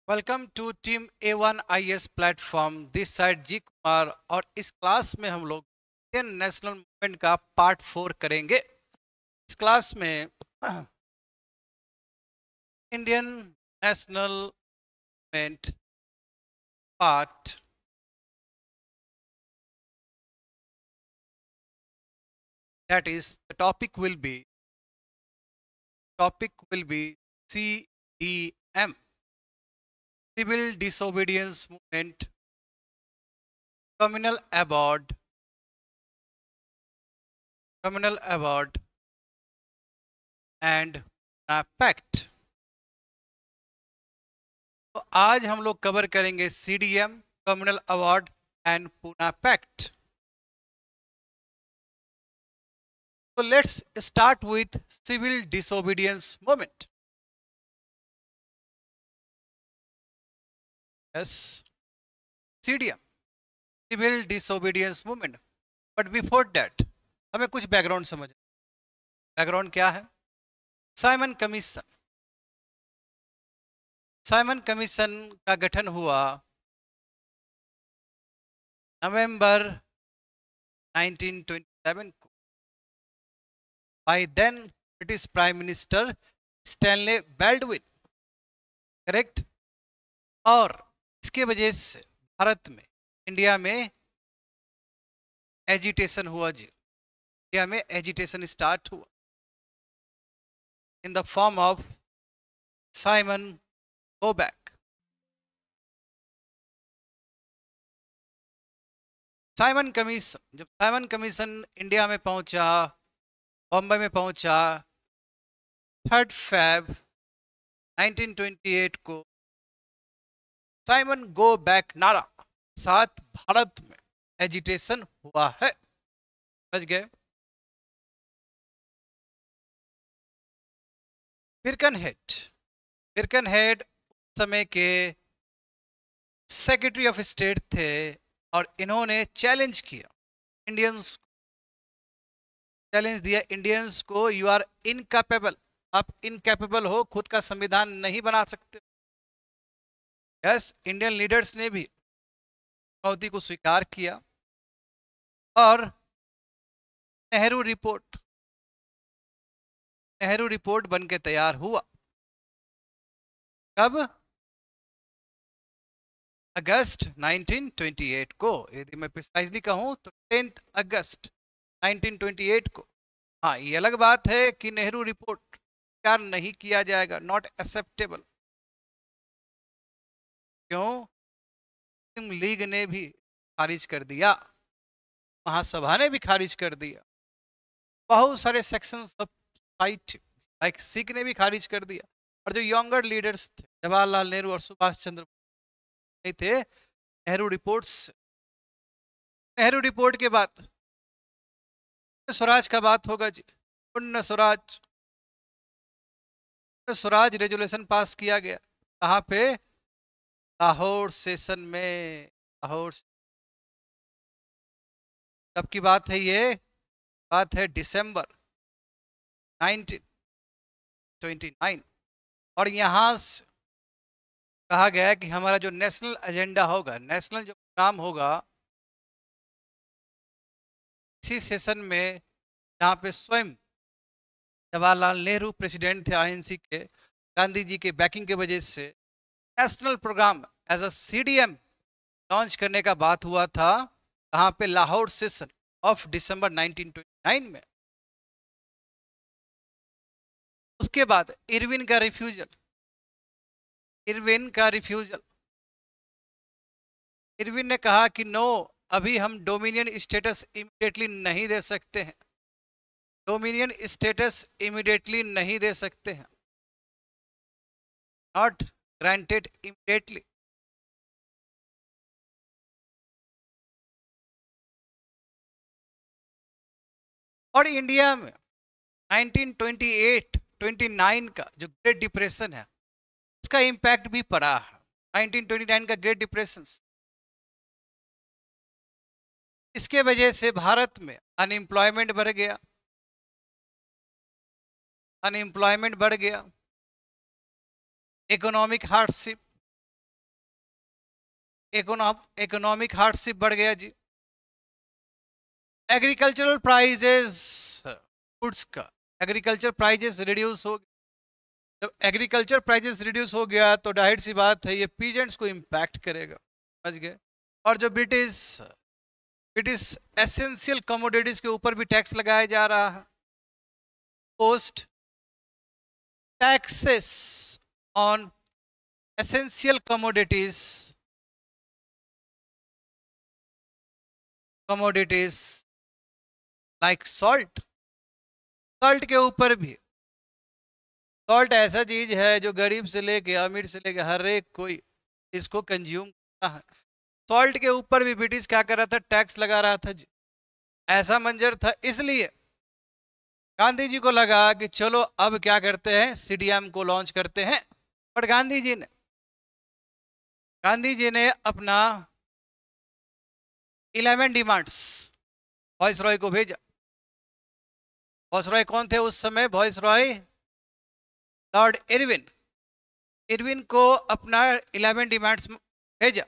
Welcome to team A1 IS platform this side G Kumar. और इस class में हम लोग इंडियन नेशनल मूवमेंट का पार्ट 4 करेंगे। इस क्लास में Indian national movement part that is the topic will be CDM, civil disobedience movement, communal abroad, and pact। तो आज हम लोग कवर करेंगे CDM, communal award and Poona pact. तो let's start with civil disobedience movement. Yes, CDM, civil disobedience movement. But before that हमें कुछ background समझ। Background क्या है? Simon commission. साइमन कमीशन का गठन हुआ नवंबर 1927 को by then British prime minister Stanley Baldwin. Correct. और इसके वजह से भारत में, इंडिया में एजिटेशन हुआ जी। इंडिया में एजिटेशन स्टार्ट हुआ in the form of Simon go back. Simon commission, जब साइमन कमीशन इंडिया में पहुंचा, बॉम्बे में पहुंचा 3 फेब 1928 को, साइमन गो बैक नारा साथ भारत में एजिटेशन हुआ है। समझ गए? फिरकन हेड समय के सेक्रेटरी ऑफ स्टेट थे और इन्होंने चैलेंज किया इंडियंस, चैलेंज दिया इंडियंस को, यू आर इनकैपेबल, आप इनकैपेबल हो, खुद का संविधान नहीं बना सकते। यस, इंडियन लीडर्स ने भी चुनौती को स्वीकार किया और नेहरू रिपोर्ट बन के तैयार हुआ। कब? अगस्त 1928 को। यदि मैं प्रिसाइजली कहूं तो 10 अगस्त 1928 को। हाँ, ये अलग बात है कि नेहरू रिपोर्ट स्वीकार नहीं किया जाएगा, नॉट एक्सेप्टेबल। क्यों? मुस्लिम लीग ने भी खारिज कर दिया, महासभा ने भी खारिज कर दिया, बहुत सारे sections of society like Sikh ने भी खारिज कर दिया। और जो यंगर लीडर्स थे, जवाहरलाल नेहरू और सुभाष चंद्र बोस थे, नेहरू रिपोर्ट के बाद स्वराज का बात होगा जी। पूर्ण स्वराज रेजोल्यूशन पास किया गया। कहाँ पे? लाहौर सेशन में। लाहौर, कब की बात है ये? बात है दिसंबर 1929। और यहाँ से कहा गया कि हमारा जो नेशनल एजेंडा होगा, नेशनल जो प्रोग्राम होगा, इसी सेशन में, जहाँ पे स्वयं जवाहरलाल नेहरू प्रेसिडेंट थे आईएनसी के, गांधी जी के बैकिंग के वजह से national program as a CDM launch करने का बात हुआ था। कहाँ पे? लाहौर सेशन ऑफ दिसंबर 1929 में। उसके बाद इरविन का रिफ्यूजल। इरविन ने कहा कि नो, अभी हम डोमिनियन स्टेटस इमीडिएटली नहीं दे सकते हैं, डोमिनियन स्टेटस इमीडिएटली नहीं दे सकते हैं, नॉट ग्रांटेड इमीडिएटली। और इंडिया में 1928-29 का जो ग्रेट डिप्रेशन है, उसका इम्पैक्ट भी पड़ा है। 1929 का ग्रेट डिप्रेशन, इसके वजह से भारत में अनएम्प्लॉयमेंट बढ़ गया, इकोनॉमिक हार्डशिप, इकोनॉमिक हार्डशिप बढ़ गया जी। एग्रीकल्चरल प्राइजेस, गुड्स का एग्रीकल्चर प्राइजेस रिड्यूस हो, जब एग्रीकल्चर प्राइजेस रिड्यूस हो गया तो जाहिर सी बात है ये पीजेंट्स को इम्पैक्ट करेगा, समझ गए। और जो ब्रिटिश एसेंशियल कमोडिटीज के ऊपर भी टैक्स लगाया जा रहा है। Post taxes on essential commodities like salt के ऊपर भी। सॉल्ट ऐसा चीज है जो गरीब से लेके अमीर से लेके हर एक कोई इसको कंज्यूम करता है। सॉल्ट के ऊपर भी ब्रिटिश क्या कर रहा था, टैक्स लगा रहा था जी। ऐसा मंजर था, इसलिए गांधी जी को लगा कि चलो अब क्या करते हैं, सीडीएम को लॉन्च करते हैं। पर गांधी जी ने अपना 11 डिमांड्स वॉइसरॉय को भेजा। वॉइसरॉय कौन थे उस समय? वॉइसरॉय लॉर्ड इरविन को अपना 11 डिमांड्स भेजा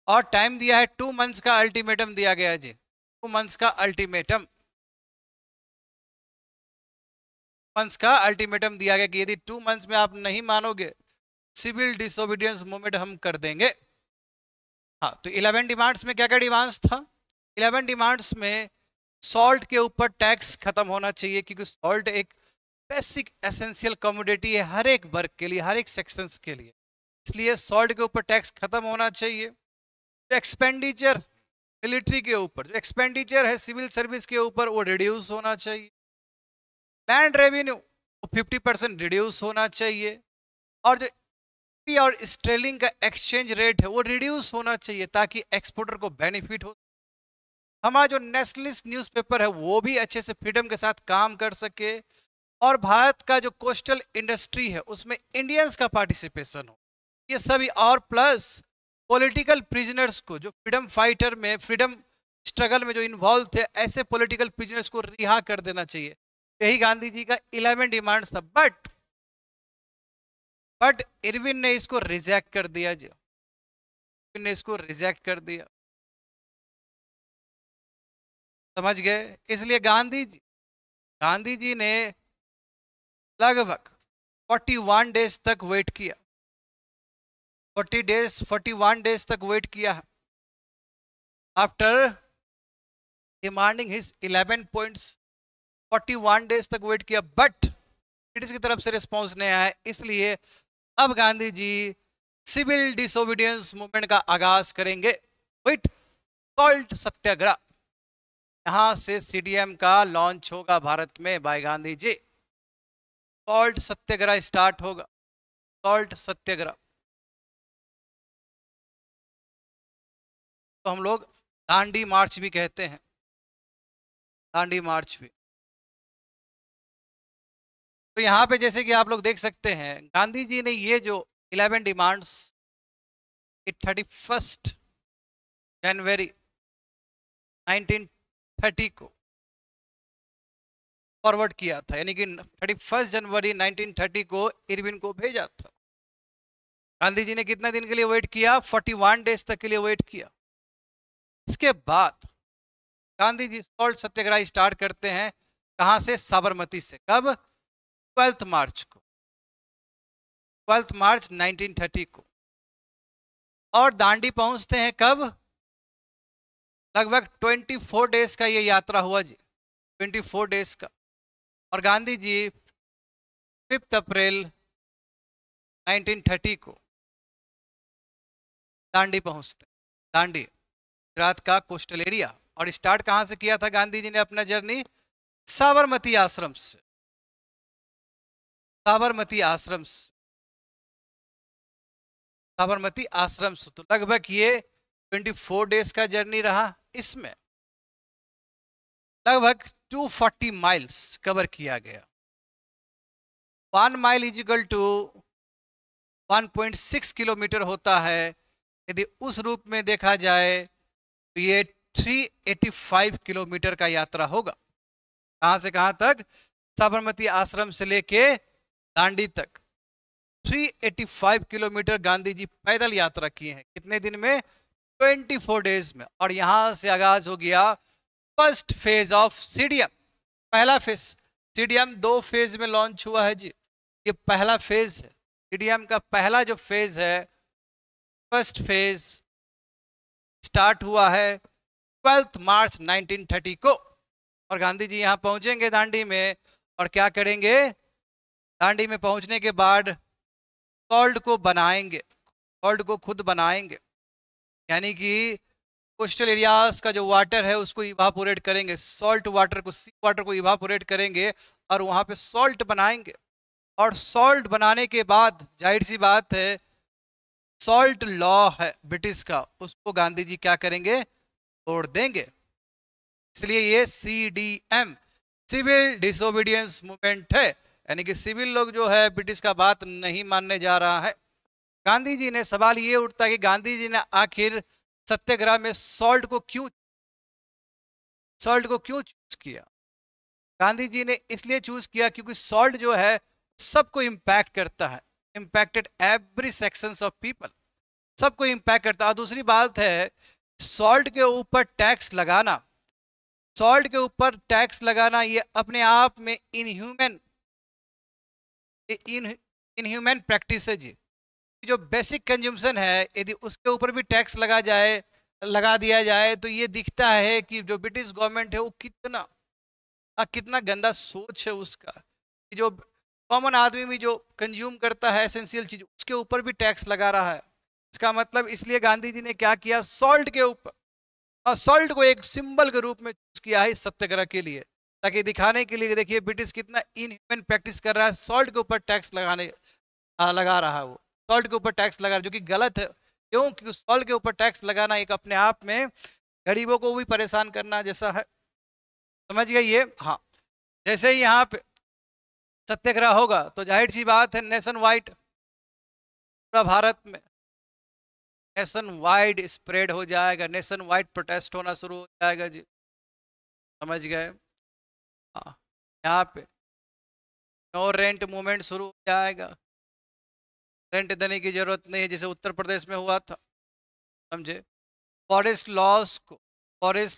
और टाइम दिया है 2 मंथ्स का अल्टीमेटम दिया गया जी। 2 मंथ्स का अल्टीमेटम दिया गया कि यदि 2 मंथ्स में आप नहीं मानोगे सिविल डिसोबीडियंस मूवमेंट हम कर देंगे। हाँ, तो 11 डिमांड्स में क्या क्या डिमांड्स था? 11 डिमांड्स में सॉल्ट के ऊपर टैक्स खत्म होना चाहिए, क्योंकि सॉल्ट एक बेसिक एसेंशियल कमोडिटी है हर एक वर्ग के लिए, हर एक सेक्शंस के लिए, इसलिए सॉल्ट के ऊपर टैक्स खत्म होना चाहिए। जो एक्सपेंडिचर मिलिट्री के ऊपर, जो एक्सपेंडिचर है सिविल सर्विस के ऊपर, वो रिड्यूस होना चाहिए। लैंड रेवेन्यू 50% रिड्यूस होना चाहिए। और जो और स्टेरलिंग का एक्सचेंज रेट है वो रिड्यूस होना चाहिए, ताकि एक्सपोर्टर को बेनिफिट हो। हमारा जो नेशनलिस्ट न्यूज़पेपर है वो भी अच्छे से फ्रीडम के साथ काम कर सके, और भारत का जो कोस्टल इंडस्ट्री है उसमें इंडियंस का पार्टिसिपेशन हो, ये सभी। और प्लस पॉलिटिकल प्रिजनर्स को, जो फ्रीडम फाइटर में, फ्रीडम स्ट्रगल में जो इन्वॉल्व थे, ऐसे पॉलिटिकल प्रिजनर्स को रिहा कर देना चाहिए। यही गांधी जी का 11 डिमांड्स था। बट इरविन ने इसको रिजेक्ट कर दिया जी, इरविन ने इसको रिजेक्ट कर दिया, समझ गए। इसलिए गांधी जी ने लगभग 41 डेज तक वेट किया, 41 डेज तक वेट किया। After demanding his 11 points, 41 days तक वेट किया, बट ब्रिटिश की तरफ से रिस्पॉन्स नहीं आया। इसलिए अब Gandhi ji civil disobedience movement का आगाज करेंगे विथ सॉल्ट सत्याग्रह। यहां से सीडीएम का लॉन्च होगा भारत में बाय गांधी जी। सॉल्ट सत्याग्रह स्टार्ट होगा, सॉल्ट सत्याग्रह। तो हम लोग दांडी मार्च भी कहते हैं, दांडी मार्च भी। तो यहाँ पे जैसे कि आप लोग देख सकते हैं, गांधी जी ने ये जो 11 डिमांड्स 31 जनवरी 1930 को फॉरवर्ड किया था, यानी कि 31 जनवरी 1930 को इरविन को भेजा था। गांधी जी ने कितना दिन के लिए वेट किया? 41 डेज तक के लिए वेट किया। इसके बाद गांधी जी सॉल्ट सत्याग्रह स्टार्ट करते हैं। कहां से? साबरमती से। कब? 12 मार्च को, 12 मार्च 1930 को। और दांडी पहुंचते हैं कब? लगभग 24 डेज का ये यात्रा हुआ जी, 24 डेज का। और गांधी जी 5 अप्रैल 1930 को दांडी पहुंचते हैं। दांडी गुजरात का कोस्टल एरिया। और स्टार्ट कहां से किया था गांधी जी ने अपना जर्नी? साबरमती आश्रम से, साबरमती आश्रम से, साबरमती आश्रम से। तो लगभग ये 24 डेज का जर्नी रहा। इसमें लगभग 240 माइल्स कवर किया गया। 1 mile is equal to 1.6 kilometre होता है। यदि उस रूप में देखा जाए तो ये 385 किलोमीटर का यात्रा होगा। कहां से कहां तक? साबरमती आश्रम से लेके दांडी तक 385 किलोमीटर गांधी जी पैदल यात्रा किए हैं। कितने दिन में? 24 डेज में। और यहां से आगाज हो गया फर्स्ट फेज ऑफ सीडीएम। पहला फेज सीडीएम 2 फेज में लॉन्च हुआ है जी। ये पहला फेज है सीडीएम का। पहला जो फेज है, फर्स्ट फेज स्टार्ट हुआ है 12 मार्च 1930 को। और गांधी जी यहां पहुंचेंगे दांडी में, और क्या करेंगे? दांडी में पहुंचने के बाद सॉल्ट को बनाएंगे, सॉल्ट को खुद बनाएंगे, यानी कि कोस्टल एरियाज का जो वाटर है उसको इवापोरेट करेंगे, सॉल्ट वाटर को, सी वाटर को इवापोरेट करेंगे और वहां पे सॉल्ट बनाएंगे। और सॉल्ट बनाने के बाद जाहिर सी बात है, सॉल्ट लॉ है ब्रिटिश का, उसको गांधी जी क्या करेंगे? तोड़ देंगे। इसलिए ये सीडीएम सिविल डिसोबीडियंस मूवमेंट है, यानी कि सिविल लोग जो है ब्रिटिश का बात नहीं मानने जा रहा है। गांधी जी ने, सवाल ये उठता है कि गांधी जी ने आखिर सत्याग्रह में सॉल्ट को क्यों चूज किया? गांधी जी ने इसलिए चूज किया क्योंकि सॉल्ट जो है सबको इंपैक्ट करता है, impacted every sections of people, सबको इंपैक्ट करता है। और दूसरी बात है, सॉल्ट के ऊपर टैक्स लगाना, सॉल्ट के ऊपर टैक्स लगाना ये अपने आप में इनह्यूमन प्रैक्टिस है जी। जो बेसिक कंज्यूमशन है, यदि उसके ऊपर भी टैक्स लगा दिया जाए तो ये दिखता है कि जो ब्रिटिश गवर्नमेंट है वो कितना गंदा सोच है उसका। जो कॉमन आदमी भी जो कंज्यूम करता है एसेंशियल चीज, उसके ऊपर भी टैक्स लगा रहा है। इसका मतलब, इसलिए गांधी जी ने क्या किया? सॉल्ट के ऊपर, और सॉल्ट को एक सिंबल के रूप में चूज किया है इस सत्याग्रह के लिए, ताकि दिखाने के लिए, देखिए ब्रिटिश कितना इनह्यूमन प्रैक्टिस कर रहा है, सॉल्ट के ऊपर टैक्स लगा रहा है। वो सॉल्ट के ऊपर टैक्स लगा, जो कि गलत है। क्यों? क्योंकि सॉल्ट के ऊपर टैक्स लगाना एक अपने आप में गरीबों को भी परेशान करना जैसा है। समझ गए ये? हाँ। जैसे ही यहाँ पे सत्याग्रह होगा तो जाहिर सी बात है, नेशन वाइड, पूरा भारत में नेशन वाइड स्प्रेड हो जाएगा, नेशन वाइड प्रोटेस्ट होना शुरू हो जाएगा जी। समझ गए? हाँ। यहाँ पे नो रेंट मूवमेंट शुरू हो जाएगा। रेंट देने की जरूरत नहीं है, जैसे उत्तर प्रदेश में हुआ था। समझे? फॉरेस्ट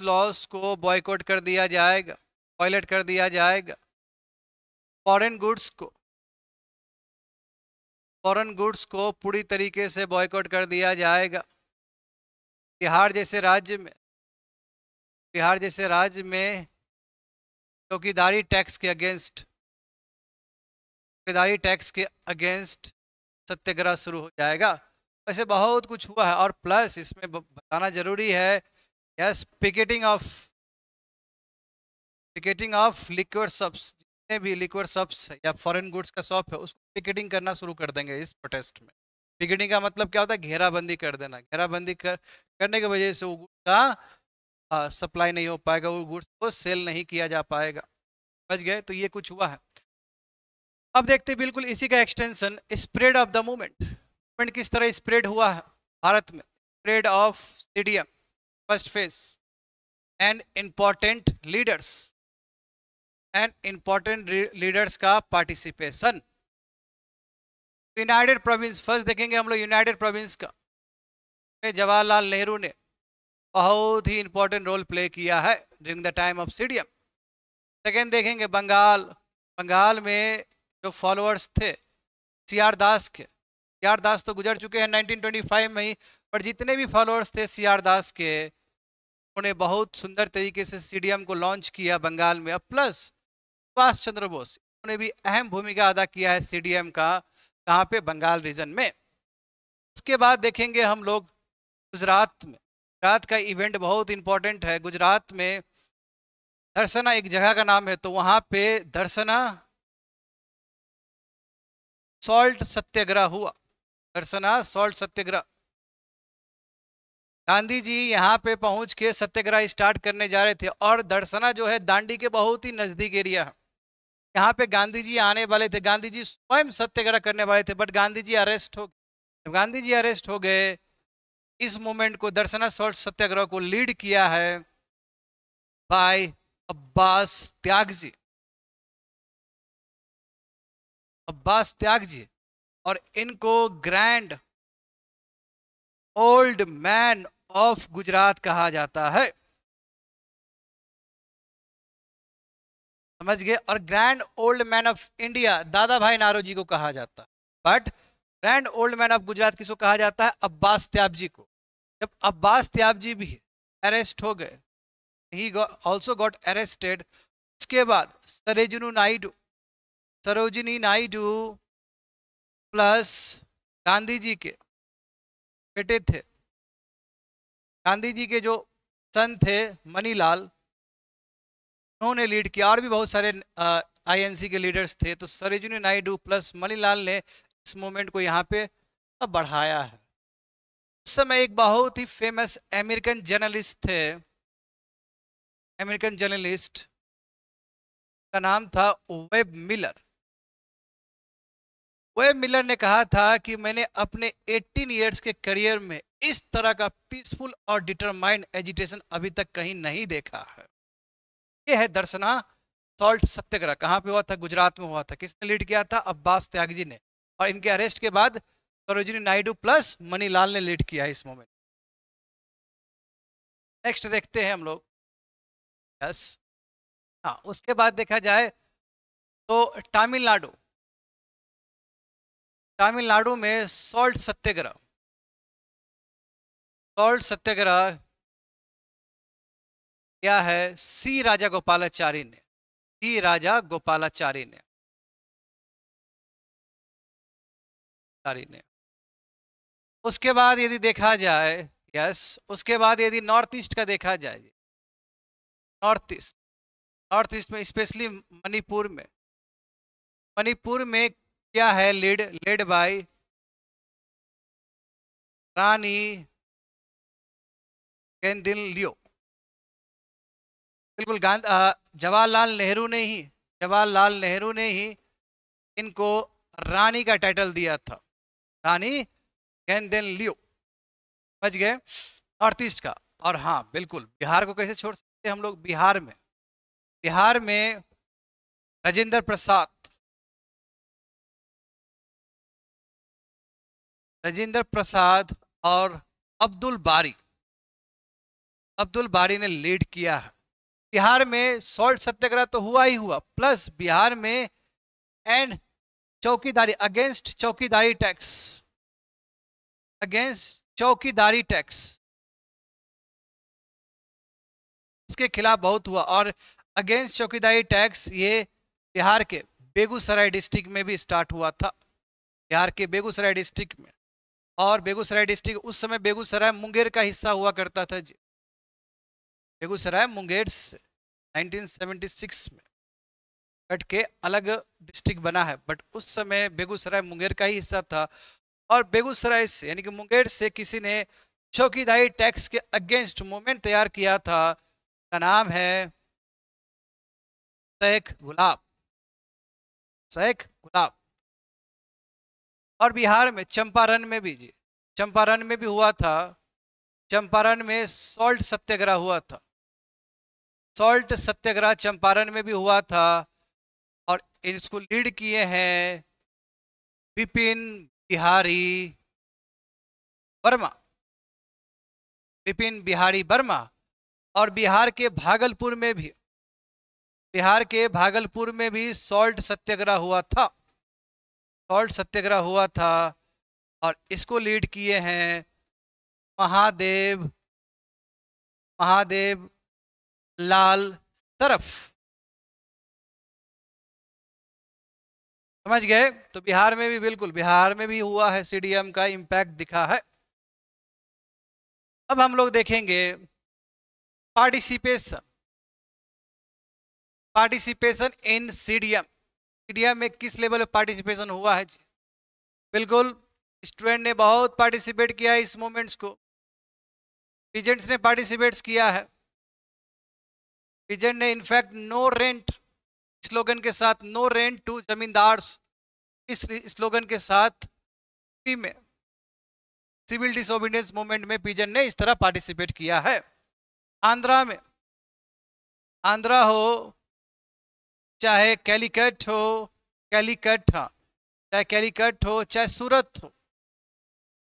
लॉस को बॉयकॉट कर दिया जाएगा, वॉयलेट कर दिया जाएगा। फॉरेन गुड्स को पूरी तरीके से बॉयकॉट कर दिया जाएगा। बिहार जैसे राज्य में चौकीदारी टैक्स के अगेंस्ट सत्याग्रह शुरू हो जाएगा। वैसे बहुत कुछ हुआ है। और प्लस इसमें बताना जरूरी है, yes, picketing of liquid shops, जितने भी लिक्विड शॉप्स या फॉरेन गुड्स का शॉप है उसको पिकेटिंग करना शुरू कर देंगे इस प्रोटेस्ट में। पिकेटिंग का मतलब क्या होता है? घेराबंदी कर देना। घेराबंदी करने की वजह से वो गुड्स का सप्लाई नहीं हो पाएगा, वो गुड्स को सेल नहीं किया जा पाएगा। समझ गए? तो ये कुछ हुआ है। अब देखते बिल्कुल इसी का extension, spread of the movement किस तरह स्प्रेड हुआ है भारत में। Spread of CDM first phase and important leaders का पार्टिसिपेशन। यूनाइटेड प्रोविंस फर्स्ट देखेंगे हम लोग, यूनाइटेड प्रोविंस का जवाहरलाल नेहरू ने बहुत ही इंपॉर्टेंट रोल प्ले किया है during the time of CDM. Second देखेंगे बंगाल में जो फॉलोअर्स थे सीआर दास के, सीआर दास तो गुजर चुके हैं 1925 में ही, पर जितने भी फॉलोअर्स थे सीआर दास के, उन्होंने बहुत सुंदर तरीके से सीडीएम को लॉन्च किया बंगाल में। प्लस सुभाष चंद्र बोस, उन्होंने भी अहम भूमिका अदा किया है सीडीएम का, कहाँ पे? बंगाल रीजन में। उसके बाद देखेंगे हम लोग गुजरात में। गुजरात का इवेंट बहुत इंपॉर्टेंट है। गुजरात में दर्शना एक जगह का नाम है, तो वहां पे दर्शना सॉल्ट सत्याग्रह हुआ। दर्शना सॉल्ट सत्याग्रह, गांधी जी यहाँ पे पहुंच के सत्याग्रह स्टार्ट करने जा रहे थे। और दर्शना जो है दांडी के बहुत ही नजदीक एरिया है, यहाँ पे गांधी जी आने वाले थे, गांधी जी स्वयं सत्याग्रह करने वाले थे, बट गांधी जी अरेस्ट हो गए। जब गांधी जी अरेस्ट हो गए, इस मूवमेंट को, दर्शना सॉल्ट सत्याग्रह को लीड किया है बाय अब्बास त्यागजी। और इनको grand old man of Gujarat कहा जाता है। समझ गए। और grand old man of India दादा भाई नारोजी को कहा जाता है। But grand old man of Gujarat किसको कहा जाता है? अब्बास त्याब जी को। जब अब्बास त्याब जी भी अरेस्ट हो गए, ही ऑल्सो गॉट अरेस्टेड, उसके बाद सरोजिनी नायडू प्लस गांधी जी के बेटे थे, गांधी जी के जो सन थे मनीलाल, उन्होंने लीड किया। और भी बहुत सारे आईएनसी के लीडर्स थे। तो सरोजिनी नायडू प्लस मनीलाल ने इस मूवमेंट को यहाँ पे बढ़ाया है। उस समय एक बहुत ही फेमस अमेरिकन जर्नलिस्ट थे, अमेरिकन जर्नलिस्ट का नाम था वेब मिलर। वेब मिलर ने कहा था कि मैंने अपने 18 इयर्स के करियर में इस तरह का पीसफुल और डिटरमाइंड एजिटेशन अभी तक कहीं नहीं देखा है। ये है दर्शना सॉल्ट सत्याग्रह। कहाँ पे हुआ था? गुजरात में हुआ था। किसने लीड किया था? अब्बास त्यागी ने। और इनके अरेस्ट के बाद सरोजिनी नायडू प्लस मनीलाल ने लीड किया इस मोमेंट। नेक्स्ट देखते हैं हम लोग। यस, हाँ, उसके बाद देखा जाए तो तमिलनाडु, तमिलनाडु में सॉल्ट सत्याग्रह, सॉल्ट सत्याग्रह क्या है? सी राजा गोपालाचारी ने, सी राजा गोपालाचारी ने। उसके बाद यदि देखा जाए, यस, उसके बाद यदि नॉर्थ ईस्ट का देखा जाए, नॉर्थ ईस्ट में स्पेशली मणिपुर में क्या है? लेड बाय रानी गेंदिल लियो। बिल्कुल जवाहरलाल नेहरू ने ही इनको रानी का टाइटल दिया था, रानी गेंदिल लियो। समझ गए नॉर्थ ईस्ट का। और हाँ बिल्कुल, बिहार को कैसे छोड़ सकते हम लोग? बिहार में राजेंद्र प्रसाद और अब्दुल बारी ने लीड किया है। बिहार में सॉल्ट सत्याग्रह तो हुआ ही हुआ, प्लस बिहार में एंड चौकीदारी, अगेंस्ट चौकीदारी टैक्स, इसके खिलाफ बहुत हुआ। और अगेंस्ट चौकीदारी टैक्स ये बिहार के बेगूसराय डिस्ट्रिक्ट में भी स्टार्ट हुआ था, बिहार के बेगूसराय डिस्ट्रिक्ट में। और बेगूसराय डिस्ट्रिक्ट उस समय बेगूसराय मुंगेर का हिस्सा हुआ करता था जी। बेगूसराय मुंगेर 1976 में कट के अलग डिस्ट्रिक्ट बना है, बट उस समय बेगूसराय मुंगेर का ही हिस्सा था। और बेगूसराय से यानी कि मुंगेर से किसी ने चौकीदारी टैक्स के अगेंस्ट मूवमेंट तैयार किया था, का नाम है शेख गुलाब। और बिहार में चंपारण में भी हुआ था। चंपारण में सॉल्ट सत्याग्रह हुआ था, सॉल्ट सत्याग्रह चंपारण में भी हुआ था। और इसको लीड किए हैं विपिन बिहारी वर्मा। और बिहार के भागलपुर में भी सॉल्ट सत्याग्रह हुआ था। और इसको लीड किए हैं महादेव लाल तरफ। समझ गए? तो बिहार में भी हुआ है, सीडीएम का इम्पैक्ट दिखा है। अब हम लोग देखेंगे पार्टिसिपेशन इन सीडीएम में किस लेवल पे पार्टिसिपेशन हुआ है जी? बिल्कुल, स्टूडेंट ने बहुत पार्टिसिपेट किया है इस मूवमेंट्स को। पीजेंट्स ने पार्टिसिपेट किया है। पीजेंट ने इनफैक्ट नो रेंट स्लोगन के साथ, नो रेंट टू जमींदार, इस स्लोगन के साथ में सिविल डिसोबीडियंस मूवमेंट में पीजेंट ने इस तरह पार्टिसिपेट किया है। आंध्रा हो चाहे कैलिकट, हाँ, चाहे कैलीकट हो, चाहे सूरत हो,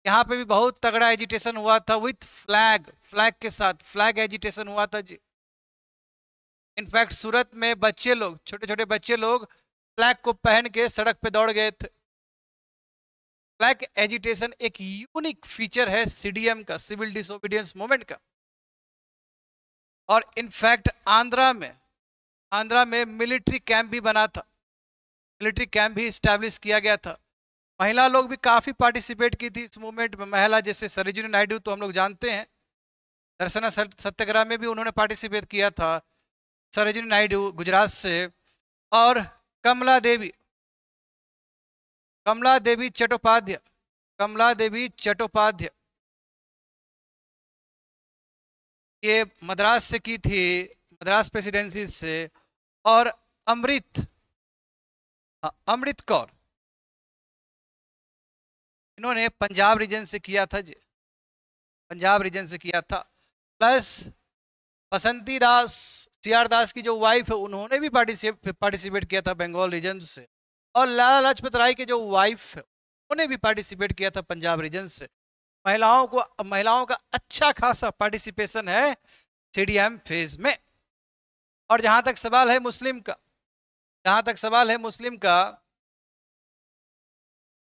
यहाँ पे भी बहुत तगड़ा एजिटेशन हुआ था विथ फ्लैग, फ्लैग के साथ फ्लैग एजिटेशन हुआ था जी। इनफैक्ट सूरत में बच्चे लोग, छोटे छोटे बच्चे लोग फ्लैग को पहन के सड़क पे दौड़ गए थे। फ्लैग एजिटेशन एक यूनिक फीचर है सीडीएम का, सिविल डिसोबीडियंस मूवमेंट का। और इनफैक्ट आंध्रा में मिलिट्री कैंप भी बना था, मिलिट्री कैंप भी स्टैब्लिश किया गया था। महिला लोग भी काफी पार्टिसिपेट की थी इस मूवमेंट में। महिला जैसे सरोजिनी नायडू तो हम लोग जानते हैं, दर्शना सत्याग्रह में भी उन्होंने पार्टिसिपेट किया था, सरोजिनी नायडू गुजरात से। और कमला देवी चट्टोपाध्याय, कमला देवी चट्टोपाध्याय ये मद्रास से की थी, मद्रास प्रेसिडेंसी से। और अमृत कौर, इन्होंने पंजाब रीजन से किया था जी, पंजाब रीजन से किया था। प्लस बसंती दास, सीआर दास की जो वाइफ है, उन्होंने भी पार्टिसिपेट किया था बंगाल रीजन से। और लाला लाजपत राय के जो वाइफ है, उन्होंने भी पार्टिसिपेट किया था पंजाब रीजन से। महिलाओं का अच्छा खासा पार्टिसिपेशन है सीडीएम फेज में। और जहां तक सवाल है मुस्लिम का,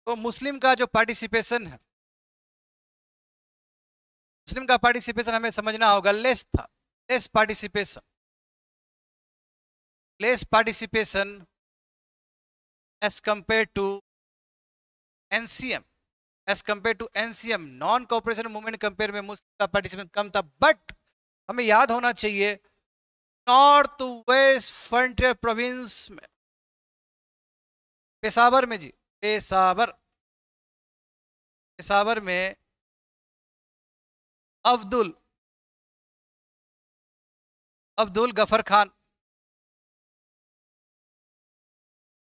तो मुस्लिम का जो पार्टिसिपेशन है, मुस्लिम का पार्टिसिपेशन हमें समझना होगा, लेस था, less participation as compare to NCM, non cooperation movement compare में मुस्लिम का पार्टिसिपेशन कम था। बट हमें याद होना चाहिए, नॉर्थ वेस्ट फ्रंटियर प्रोविंस में, पेशावर में जी, पेशावर में अब्दुल गफर खान,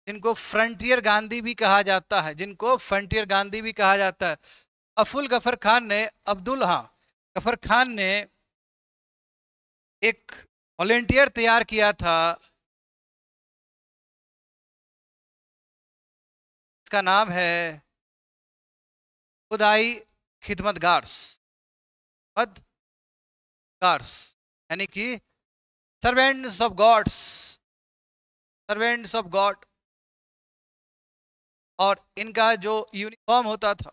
जिनको फ्रंटियर गांधी भी कहा जाता है, गफर खान ने एक वॉलेंटियर तैयार किया था, इसका नाम है खुदाई खिदमत गार्ड्स, यानी कि सर्वेंट्स ऑफ गॉड। और इनका जो यूनिफॉर्म होता था,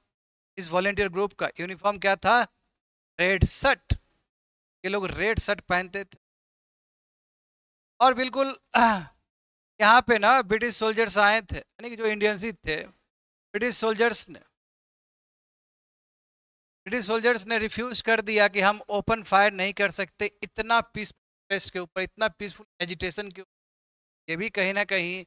इस वॉलेंटियर ग्रुप का यूनिफॉर्म क्या था? Red shirt. ये लोग रेड शर्ट पहनते थे। और बिल्कुल यहाँ पे ना ब्रिटिश सोल्जर्स आए थे, यानी कि जो इंडियंस ही थे, ब्रिटिश सोल्जर्स ने रिफ्यूज कर दिया कि हम ओपन फायर नहीं कर सकते इतना पीसफुल प्रोटेस्ट के ऊपर, इतना पीसफुल एजिटेशन के ऊपर। ये भी कहीं ना कहीं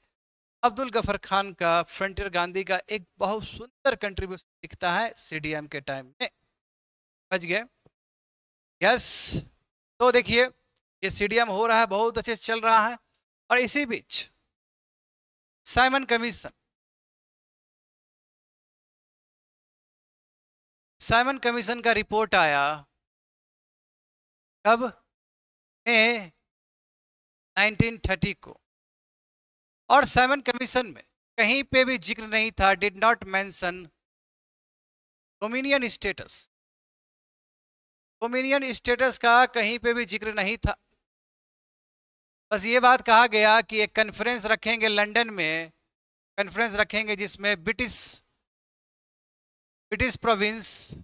अब्दुल गफर खान का, फ्रंटियर गांधी का एक बहुत सुंदर कंट्रीब्यूशन दिखता है सीडीएम के टाइम में। समझ गए? यस। तो देखिए, ये सीडीएम हो रहा है, बहुत अच्छे से चल रहा है। और इसी बीच साइमन कमीशन का रिपोर्ट आया कब? मई 1930 को। और साइमन कमीशन में कहीं पे भी जिक्र नहीं था, did not mention dominion status का कहीं पे भी जिक्र नहीं था। बस ये बात कहा गया कि एक कॉन्फ्रेंस रखेंगे लंदन में, कॉन्फ्रेंस रखेंगे जिसमें British province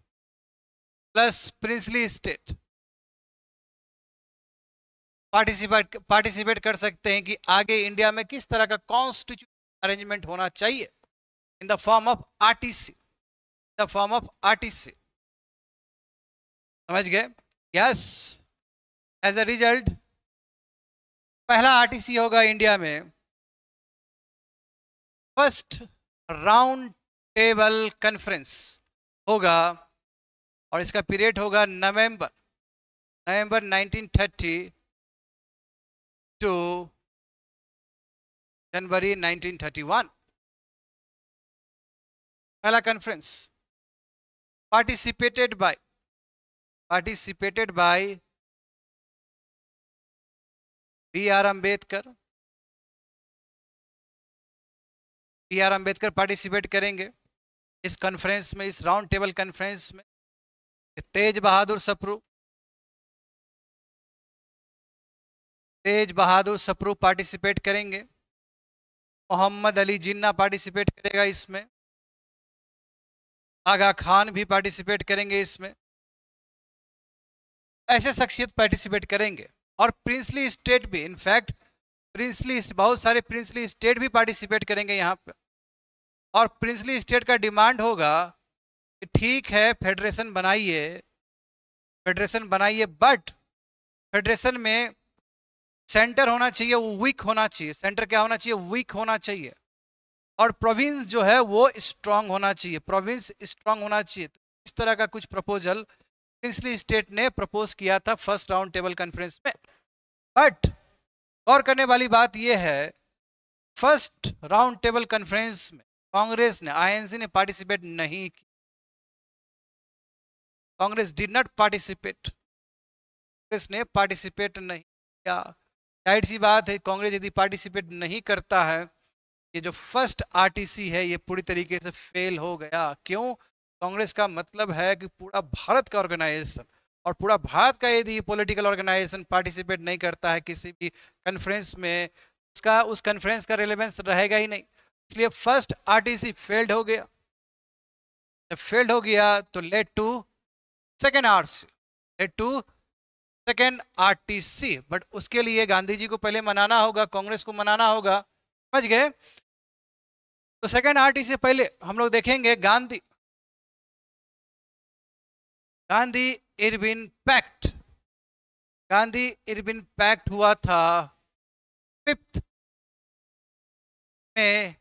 plus princely state participate कर सकते हैं कि आगे इंडिया में किस तरह का कॉन्स्टिट्यूशन अरेंजमेंट होना चाहिए in the form of RTC. समझ गए? यस। एज अ रिजल्ट पहला आरटीसी होगा इंडिया में, फर्स्ट राउंड टेबल कॉन्फ्रेंस होगा। और इसका पीरियड होगा नवंबर 1930 टू जनवरी 1931। पहला conference participated by B R Ambedkar, BR Ambedkar participate करेंगे इस कॉन्फ्रेंस में, इस राउंड टेबल कॉन्फ्रेंस में। तेज बहादुर सप्रू पार्टिसिपेट करेंगे। मोहम्मद अली जिन्ना पार्टिसिपेट करेगा इसमें। आगा खान भी पार्टिसिपेट करेंगे इसमें। ऐसे शख्सियत पार्टिसिपेट करेंगे। और प्रिंसली स्टेट भी, इनफैक्ट बहुत सारे प्रिंसली स्टेट भी पार्टिसिपेट करेंगे यहाँ पे। और प्रिंसली स्टेट का डिमांड होगा कि ठीक है फेडरेशन बनाइए, बट फेडरेशन में सेंटर होना चाहिए, वो वीक होना चाहिए। सेंटर क्या होना चाहिए? वीक होना चाहिए। और प्रोविंस जो है वो स्ट्रांग होना चाहिए, तो इस तरह का कुछ प्रपोजल प्रिंसली स्टेट ने प्रपोज किया था फर्स्ट राउंड टेबल कॉन्फ्रेंस में। बट गौर करने वाली बात यह है, फर्स्ट राउंड टेबल कॉन्फ्रेंस में कांग्रेस ने, आईएनसी ने पार्टिसिपेट नहीं किया। Congress did not participate, Congress ने पार्टिसिपेट नहीं किया। जाहिर सी बात है, कांग्रेस यदि पार्टिसिपेट नहीं करता है, ये जो फर्स्ट आरटीसी है ये पूरी तरीके से फेल हो गया। क्यों? कांग्रेस का मतलब है कि पूरा भारत का ऑर्गेनाइजेशन, और पूरा भारत का यदि पॉलिटिकल ऑर्गेनाइजेशन पार्टिसिपेट नहीं करता है किसी भी कॉन्फ्रेंस में, उस कॉन्फ्रेंस का रिलेवेंस रहेगा ही नहीं। इसलिए फर्स्ट आरटीसी फेल्ड हो गया। जब फेल्ड हो गया तो led to second RTC. But उसके लिए गांधी जी को पहले मनाना होगा, कांग्रेस को मनाना होगा। समझ गए? तो सेकेंड आरटीसी से पहले हम लोग देखेंगे Gandhi Irwin pact. Gandhi Irwin pact हुआ था 5 मई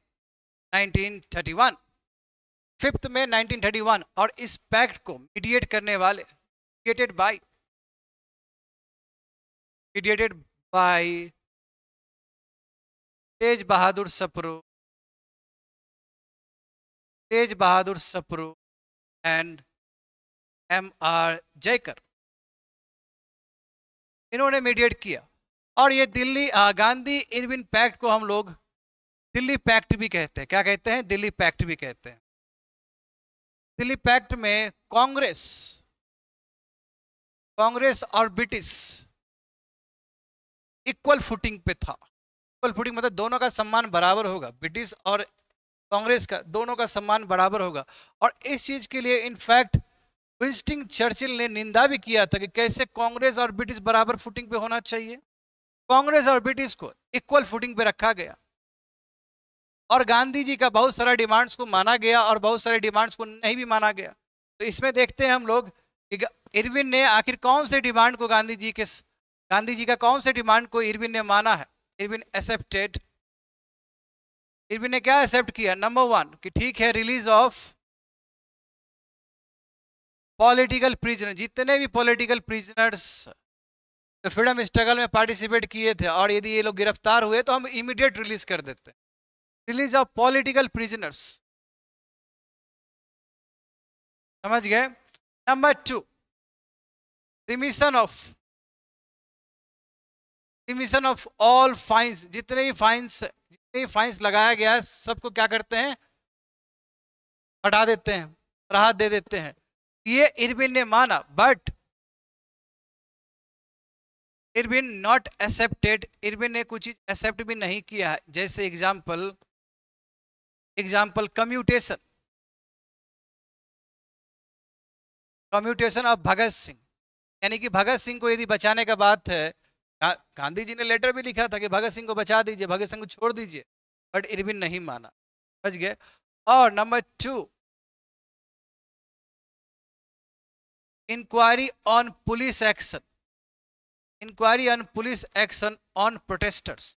1931। 5 मई 1931। और इस पैक्ट को मीडिएट करने वाले, mediated by Tej Bahadur Sapru and MR Jayakar, इन्होंने मीडिएट किया। और ये दिल्ली गांधी इरविन पैक्ट को हम लोग दिल्ली पैक्ट भी कहते हैं। क्या कहते हैं? दिल्ली पैक्ट भी कहते हैं। दिल्ली पैक्ट में कांग्रेस और ब्रिटिश इक्वल फुटिंग पे था। इक्वल फुटिंग मतलब दोनों का सम्मान बराबर होगा, ब्रिटिश और कांग्रेस का दोनों का सम्मान बराबर होगा। और इस चीज के लिए इनफैक्ट विंस्टन चर्चिल ने निंदा भी किया था कि कैसे कांग्रेस और ब्रिटिश बराबर फुटिंग पे होना चाहिए। कांग्रेस और ब्रिटिश को इक्वल फुटिंग पे रखा गया। और गांधी जी का बहुत सारा डिमांड्स को माना गया और बहुत सारे डिमांड्स को नहीं भी माना गया। तो इसमें देखते हैं हम लोग कि इरविन ने आखिर कौन से डिमांड को गांधी जी का कौन से डिमांड को इरविन ने माना है। इरविन ने क्या एक्सेप्ट किया? नंबर 1 कि ठीक है, रिलीज ऑफ पॉलिटिकल प्रिजनर। जितने भी पॉलिटिकल प्रिजनर्स तो फ्रीडम स्ट्रगल में पार्टिसिपेट किए थे और यदि ये लोग गिरफ्तार हुए तो हम इमीडिएट रिलीज कर देते हैं। रिलीज ऑफ पॉलिटिकल प्रिजनर्स, समझ गए? Number 2 remission of all fines. जितने भी फाइन्स लगाया गया है सबको क्या करते हैं? हटा देते हैं, राहत दे देते हैं। ये इरविन ने माना, but Irwin not accepted. Irwin ने कुछ चीज एक्सेप्ट भी नहीं किया है, जैसे example commutation of Bhagat Singh. यानी कि भगत सिंह को यदि बचाने का बात है, गांधी जी ने लेटर भी लिखा था कि भगत सिंह को बचा दीजिए, भगत सिंह को छोड़ दीजिए, बट इरविन नहीं माना। समझ गए? और number 2 inquiry on police action on protesters.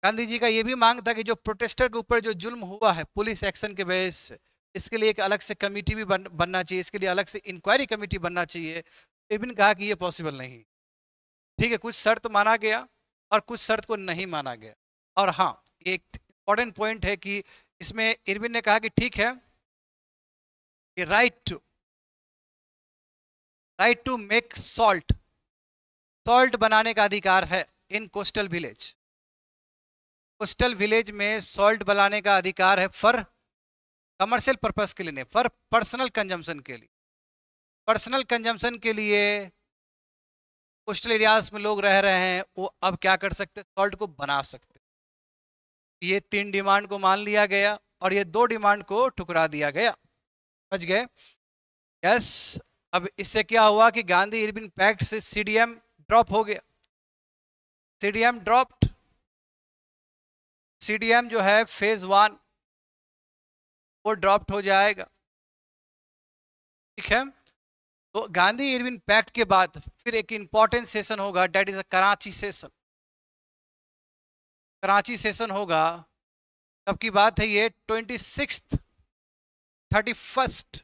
Gandhi ji का यह भी मांग था कि जो प्रोटेस्टर के ऊपर जो जुल्म हुआ है पुलिस एक्शन के बेस से, इसके लिए एक अलग से कमेटी भी बनना चाहिए, इसके लिए अलग से इंक्वायरी कमेटी बनना चाहिए। इरविन कहा कि ये पॉसिबल नहीं। ठीक है, कुछ शर्त माना गया और कुछ शर्त को नहीं माना गया। और हाँ, एक इंपॉर्टेंट पॉइंट है कि इसमें इरविन ने कहा कि ठीक है, कि राइट टू मेक सॉल्ट बनाने का अधिकार है इन कोस्टल विलेज। कोस्टल विलेज में सॉल्ट बनाने का अधिकार है फॉर कमर्शियल पर्पस के लिए नहीं, फॉर पर्सनल कंजम्पशन के लिए। पर्सनल कंजम्पशन के लिए कोस्टल एरियाज में लोग रह रहे हैं, वो अब क्या कर सकते हैं, सॉल्ट को बना सकते हैं। ये 3 डिमांड को मान लिया गया और ये 2 डिमांड को ठुकरा दिया गया। समझ गए? यस। अब इससे क्या हुआ कि गांधी इरविन पैक्ट से सीडीएम ड्रॉप हो गया। CDM dropped. सीडीएम जो है फेज 1 वो ड्रॉप्ड हो जाएगा। ठीक है। तो गांधी इरविन पैक्ट के बाद फिर एक इंपॉर्टेंट सेशन होगा, that is a Karachi session. Karachi session होगा, तब की बात है ये 26 31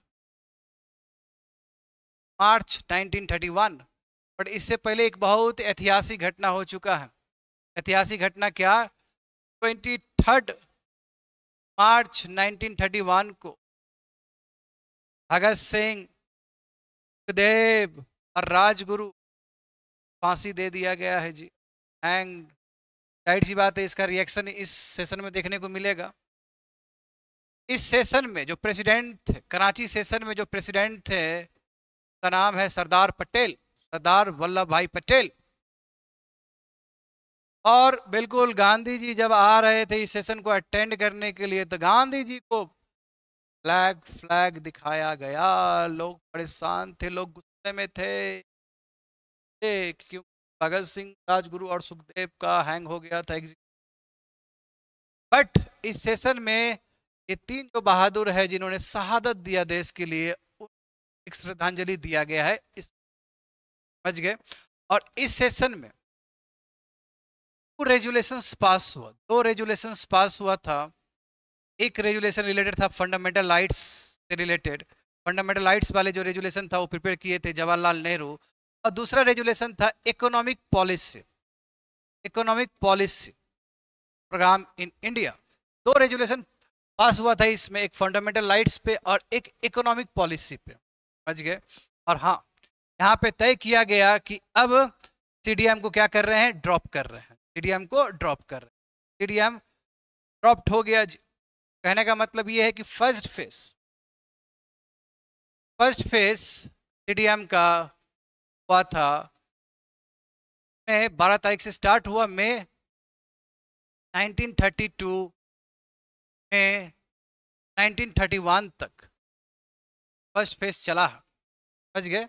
मार्च 1931। बट इससे पहले एक बहुत ऐतिहासिक घटना हो चुका है। ऐतिहासिक घटना क्या? 23 मार्च 1931 को भगत सिंह, सुखदेव और राजगुरु फांसी दे दिया गया है जी। एंड जाहिर सी बात है इसका रिएक्शन इस सेशन में देखने को मिलेगा। इस सेशन में जो प्रेसिडेंट थे, कराची सेशन में जो प्रेसिडेंट थे, का नाम है सरदार पटेल, सरदार वल्लभ भाई पटेल। और बिल्कुल गांधी जी जब आ रहे थे इस सेशन को अटेंड करने के लिए, तो गांधी जी को फ्लैग दिखाया गया। लोग परेशान थे, लोग गुस्से में थे, क्यों भगत सिंह, राजगुरु और सुखदेव का हैंग हो गया था। बट इस सेशन में ये 3 जो बहादुर है जिन्होंने शहादत दिया देश के लिए, एक श्रद्धांजलि दिया गया है इस, समझ गए? और इस सेशन में 2 रेजुलेशंस पास हुआ, 2 रेजुलेशंस पास हुआ था। एक रेजुलेशन रिलेटेड था फंडामेंटल राइट्स से रिलेटेड। फंडामेंटल राइट्स वाले जो रेजुलेशन था वो प्रिपेयर किए थे जवाहरलाल नेहरू। और दूसरा रेजुलेशन था economic policy, economic policy programme in India. 2 resolution pass हुआ था इसमें, एक फंडामेंटल राइट्स पे और एक इकोनॉमिक पॉलिसी पे। समझ गए? और हाँ, यहाँ पे तय किया गया कि अब सीडीएम को क्या कर रहे हैं, ड्रॉप कर रहे हैं। सीडीएम को ड्रॉप कर रहे हैं। सीडीएम ड्रॉप्ड हो गया। कहने का मतलब ये है कि फर्स्ट फेज सीडीएम का हुआ था मई 12 तारीख से स्टार्ट हुआ, मई 1932 में 1931 तक फर्स्ट फेज चला। समझ गए?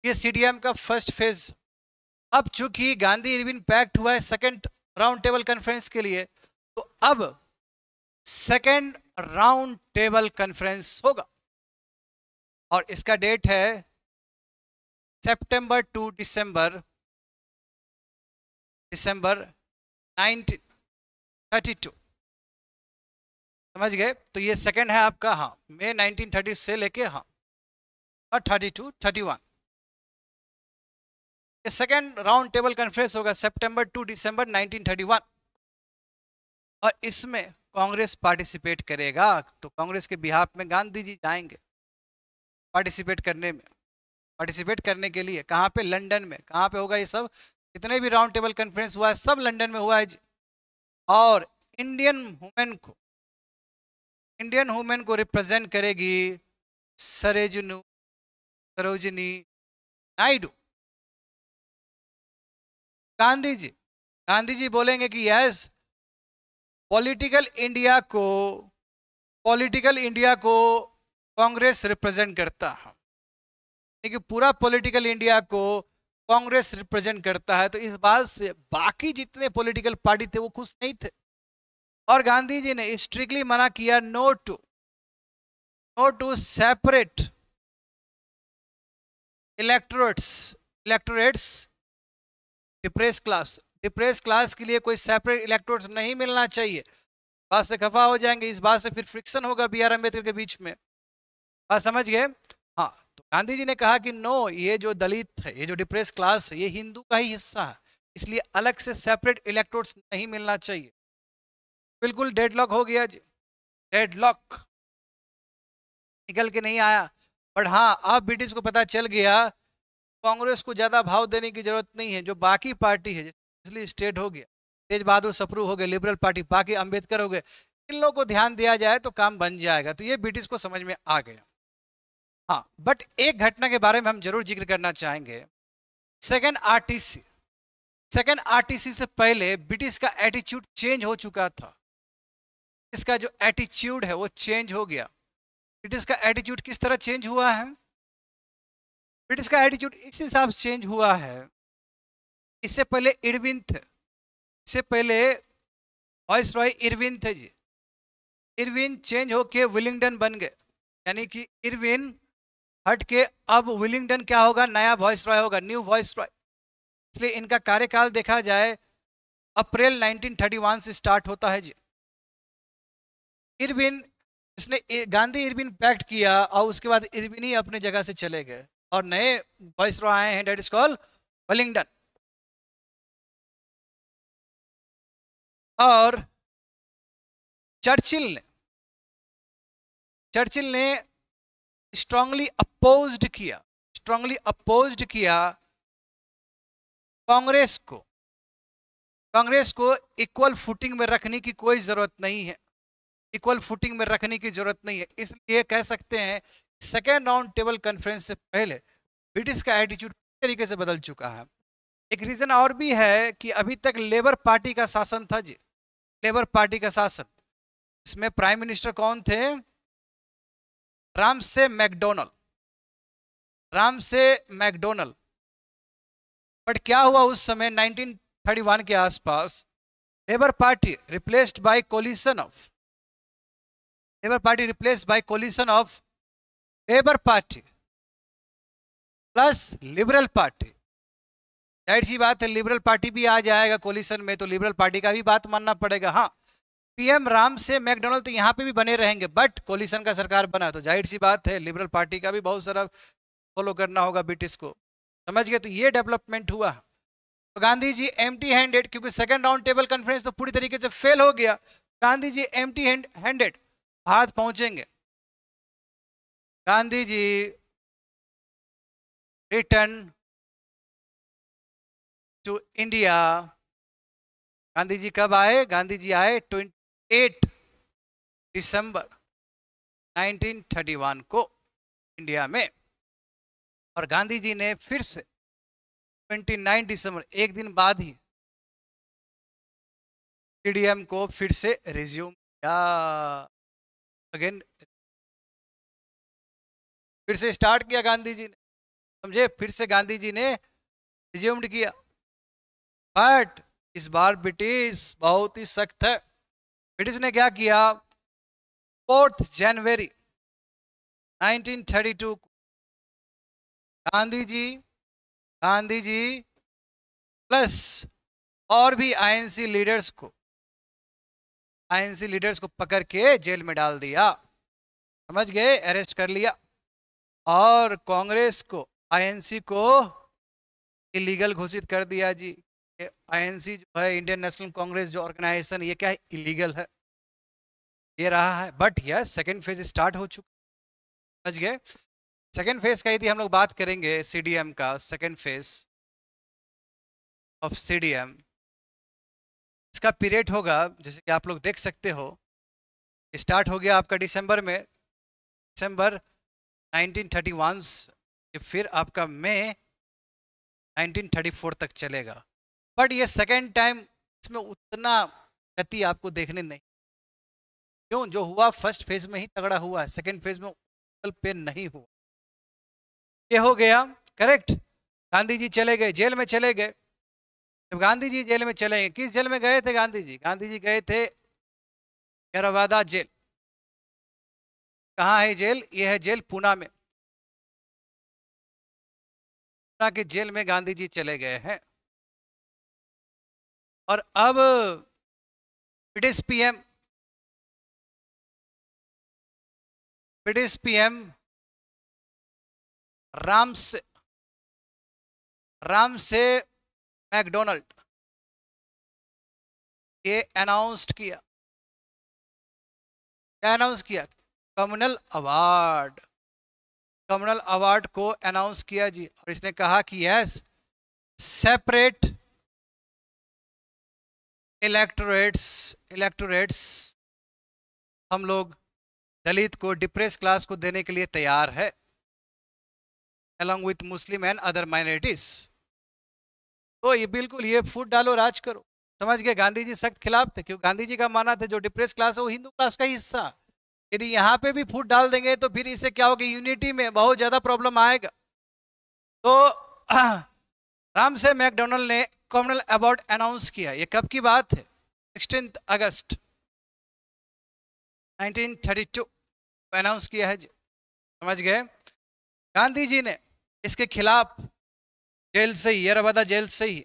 ये सीडीएम का फर्स्ट फेज। अब चूंकि गांधी इरविन पैक्ट हुआ है सेकंड राउंड टेबल कॉन्फ्रेंस के लिए, तो अब सेकंड राउंड टेबल कॉन्फ्रेंस होगा और इसका डेट है सितंबर टू दिसंबर 1932। समझ गए? तो ये सेकंड है आपका, हाँ, मई 1930 से लेके, हाँ, और 32 31। ये सेकंड राउंड टेबल कॉन्फ्रेंस होगा सितंबर टू दिसंबर 1931 और इसमें कांग्रेस पार्टिसिपेट करेगा। तो कांग्रेस के बिहाफ में गांधी जी जाएंगे पार्टिसिपेट करने के लिए। कहाँ पे? लंदन में। कहाँ पे होगा ये सब? जितने भी राउंड टेबल कॉन्फ्रेंस हुआ है सब लंदन में हुआ है जी। और इंडियन वुमेन को रिप्रेजेंट करेगी सरोजिनी नायडू। गांधी जी बोलेंगे कि यस, पॉलिटिकल इंडिया को कांग्रेस रिप्रेजेंट करता है, लेकिन पूरा पॉलिटिकल इंडिया को कांग्रेस रिप्रेजेंट करता है। तो इस बात से बाकी जितने पॉलिटिकल पार्टी थे वो खुश नहीं थे और गांधी जी ने स्ट्रिक्टली मना किया, no to separate electorates depress class के लिए कोई सेपरेट इलेक्टोरेट्स नहीं मिलना चाहिए। बात से खफा हो जाएंगे, इस बात से फिर फ्रिक्शन होगा बी आर अम्बेडकर के बीच में। बात समझ गए? हाँ। तो गांधी जी ने कहा कि नो, ये जो दलित है, ये जो डिप्रेस क्लास है, ये हिंदू का ही हिस्सा है, इसलिए अलग से सेपरेट इलेक्टोरेट्स नहीं मिलना चाहिए। बिल्कुल डेडलॉक हो गया जी, डेडलॉक निकल के नहीं आया। बट हाँ, अब ब्रिटिश को पता चल गया कांग्रेस को ज़्यादा भाव देने की जरूरत नहीं है, जो बाकी पार्टी है, इसलिए स्टेट हो गया, तेज बहादुर सप्रू हो गए लिबरल पार्टी, बाकी अंबेडकर हो गए, इन लोगों को ध्यान दिया जाए तो काम बन जाएगा। तो ये ब्रिटिश को समझ में आ गया। हाँ, बट एक घटना के बारे में हम जरूर जिक्र करना चाहेंगे, सेकेंड आरटीसी। सेकेंड आरटीसी से पहले ब्रिटिश का एटीट्यूड चेंज हो चुका था। इसका जो एटीट्यूड है वो चेंज हो गया। ब्रिटिश का एटीट्यूड किस तरह चेंज हुआ है? ब्रिटिश का एटीट्यूड इस हिसाब से चेंज हुआ है, इससे पहले इरविन थे, इससे पहले वॉइस रॉय इरविन थे जी। इरविन चेंज होके विलिंगडन बन गए, यानी कि इरविन हट के अब विलिंगडन क्या होगा, नया वॉइस रॉय होगा, न्यू वॉइस रॉय। इसलिए इनका कार्यकाल देखा जाए अप्रैल 1931 से स्टार्ट होता है जी। इरविन, इसने गांधी इरविन पैक्ट किया और उसके बाद इरविन ही अपने जगह से चले गए और नए वॉइस रॉय आए हैं, डेट इज कॉल्ड वेलिंगटन। और चर्चिल ने स्ट्रांगली अपोज्ड किया कांग्रेस को इक्वल फुटिंग में रखने की कोई जरूरत नहीं है, इक्वल फुटिंग में रखने की जरूरत नहीं है। इसलिए कह सकते हैं सेकेंड राउंड टेबल कॉन्फ्रेंस से पहले ब्रिटिश का एटीट्यूड तरीके से बदल चुका है। एक रीजन और भी है कि अभी तक लेबर पार्टी का शासन था जी, लेबर पार्टी का शासन। इसमें प्राइम मिनिस्टर कौन थे? Ramsay McDonald. बट क्या हुआ उस समय 1931 के आसपास, labour party replaced by collision of labour party plus liberal party. जाहिर सी बात है लिबरल पार्टी भी आ जाएगा कोलिशन में, तो लिबरल पार्टी का भी बात मानना पड़ेगा। हाँ, पीएम राम से मैकडोनल्ड तो यहाँ पे भी बने रहेंगे, बट कोलिशन का सरकार बना तो जाहिर सी बात है लिबरल पार्टी का भी बहुत सारा फॉलो करना होगा ब्रिटिश को, समझ गए? तो ये डेवलपमेंट हुआ। तो गांधी जी एम्प्टी हैंडेड, क्योंकि सेकंड राउंड टेबल कॉन्फ्रेंस तो पूरी तरीके से फेल हो गया, गांधी जी एम्प्टी हैंडेड भारत पहुंचेंगे। Gandhi ji return to India. Gandhi ji कब आए? गांधी जी आए 28 दिसंबर 1931 को इंडिया में, और गांधी जी ने फिर से 29 दिसंबर, एक दिन बाद ही सीडीएम को फिर से रिज्यूम किया, अगेन फिर से स्टार्ट किया गांधी जी ने, समझे? फिर से गांधी जी ने रिज्यूम्ड किया। बट इस बार ब्रिटिश बहुत ही सख्त है। ब्रिटिश ने क्या किया? 4 जनवरी 1932 को गांधी जी प्लस और भी आईएनसी लीडर्स को पकड़ के जेल में डाल दिया, समझ गए? अरेस्ट कर लिया। और कांग्रेस को, आईएनसी को इलीगल घोषित कर दिया जी। आईएनसी जो है, इंडियन नेशनल कांग्रेस जो ऑर्गेनाइजेशन, ये क्या है? इलीगल है, ये रहा है। बट यह सेकेंड फेज स्टार्ट हो चुका, समझ गए? सेकेंड फेज का यदि हम लोग बात करेंगे सीडीएम का, सेकेंड फेज ऑफ सीडीएम, इसका पीरियड होगा, जैसे कि आप लोग देख सकते हो, स्टार्ट हो गया आपका दिसंबर 1931 से, फिर आपका मई 1934 तक चलेगा। बट ये सेकेंड टाइम, इसमें उतना गति आपको देखने नहीं, क्यों? जो हुआ फर्स्ट फेज में ही तगड़ा हुआ है, सेकेंड फेज में पे नहीं हुआ। ये हो गया, करेक्ट? गांधी जी चले गए, जेल में चले गए। जब गांधी जी जेल में चले गए, किस जेल में गए थे गांधी जी? गांधी जी गए थे यरवादा जेल। कहाँ है जेल? ये है जेल पूना में। पूना के जेल में गांधी जी चले गए हैं। और अब ब्रिटिश पीएम राम से मैकडोनल्ड, ये अनाउंस किया, क्या अनाउंस किया? कम्युनल अवार्ड को अनाउंस किया जी। और इसने कहा कि यस, सेपरेट इलेक्टोरेट्स हम लोग दलित को, डिप्रेस क्लास को देने के लिए तैयार है, along with Muslim and other minorities. तो ये बिल्कुल, ये फूट डालो राज करो, समझ गए। गांधी जी सख्त खिलाफ थे, क्योंकि गांधी जी का मानना था जो डिप्रेस क्लास है वो हिंदू क्लास का हिस्सा। यदि यहाँ पे भी फूट डाल देंगे तो फिर इससे क्या होगा, यूनिटी में बहुत ज्यादा प्रॉब्लम आएगा। तो राम से मैकडोनल्ड ने कॉमनल अवार्ड अनाउंस किया। ये कब की बात है? 16 अगस्त 1932 अनाउंस किया है जी, समझ गए। गांधी जी ने इसके खिलाफ जेल से ही, येरवदा जेल से ही,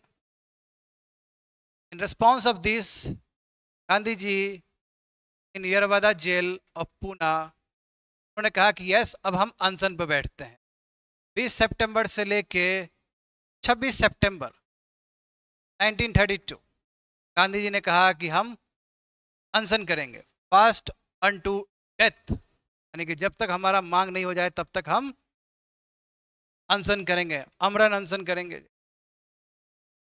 in response of this, Gandhi ji in Yerwada jail of Poona, उन्होंने कहा कि यस, अब हम अनशन पर बैठते हैं। 20 सितंबर से लेके 26 सितंबर 1932 गांधी जी ने कहा कि हम अनशन करेंगे, फास्ट अनटू डेथ, यानी कि जब तक हमारा मांग नहीं हो जाए तब तक हम अनशन करेंगे, अमरन अनशन करेंगे,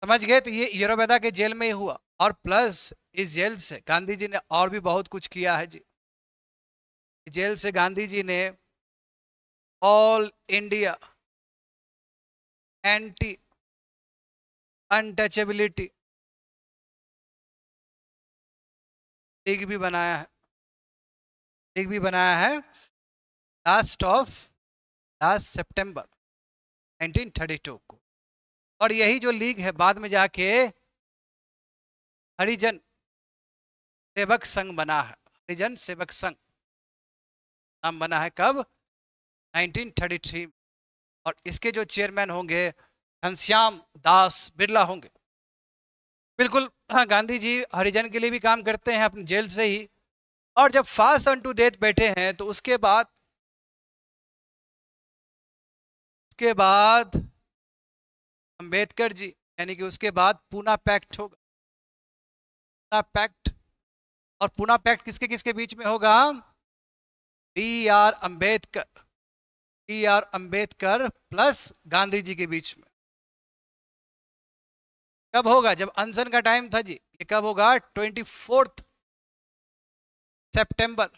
समझ गए। तो ये येरवदा के जेल में ही हुआ। और प्लस इस जेल से गांधी जी ने और भी बहुत कुछ किया है जी। जेल से गांधी जी ने all India anti untouchability league भी बनाया है, लीग भी बनाया है लास्ट सितंबर 1932 को। और यही जो लीग है बाद में जाके हरिजन सेवक संघ बना है, हरिजन सेवक संघ नाम बना है कब? 1933। और इसके जो चेयरमैन होंगे घनश्याम दास बिरला होंगे। बिल्कुल हाँ, गांधी जी हरिजन के लिए भी काम करते हैं अपनी जेल से ही। और जब फास्ट अनटू डेथ बैठे हैं तो उसके बाद अंबेडकर जी, यानी कि उसके बाद पूना पैक्ट होगा, पूना पैक्ट। और पूना पैक्ट किसके किसके बीच में होगा? B R Ambedkar plus Gandhi ji के बीच में। कब होगा? जब अनशन का टाइम था जी। ये कब होगा? 24 सितंबर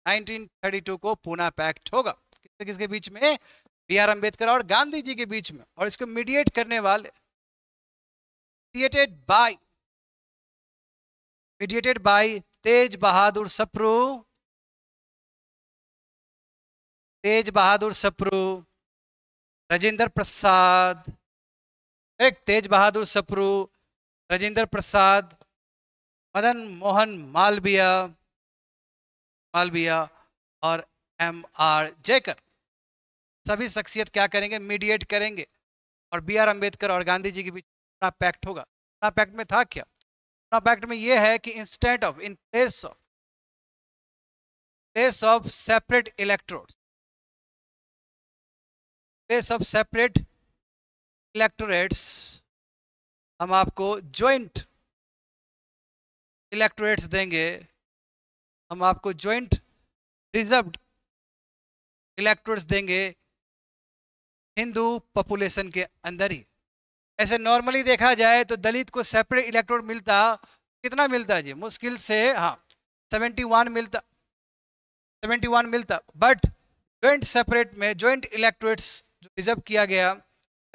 1932 को पूना पैक्ट होगा। किसके किसके बीच में? बी आर अंबेडकर और गांधी जी के बीच में। और इसको मीडिएट करने वाले, mediated by Tej Bahadur Sapru, Rajendra Prasad, correct, Tej Bahadur Sapru, Rajendra Prasad, Madan Mohan Malaviya और MR जयकर। सभी शख्सियत क्या करेंगे? मीडिएट करेंगे। और बी आर अंबेडकर और गांधी जी के बीच पूना पैक्ट होगा। पूना पैक्ट में था क्या? पूना पैक्ट में यह है कि instead of, in place of separate electorates, हम आपको ज्वाइंट इलेक्टोरेट्स देंगे, हम आपको ज्वाइंट रिजर्व्ड इलेक्टोरेट्स देंगे हिंदू पॉपुलेशन के अंदर ही। ऐसे नॉर्मली देखा जाए तो दलित को सेपरेट इलेक्टोरेट मिलता, कितना मिलता जी? मुश्किल से 71 मिलता। बट ज्वाइंट सेपरेट में ज्वाइंट इलेक्टोरेट्स जो रिजर्व किया गया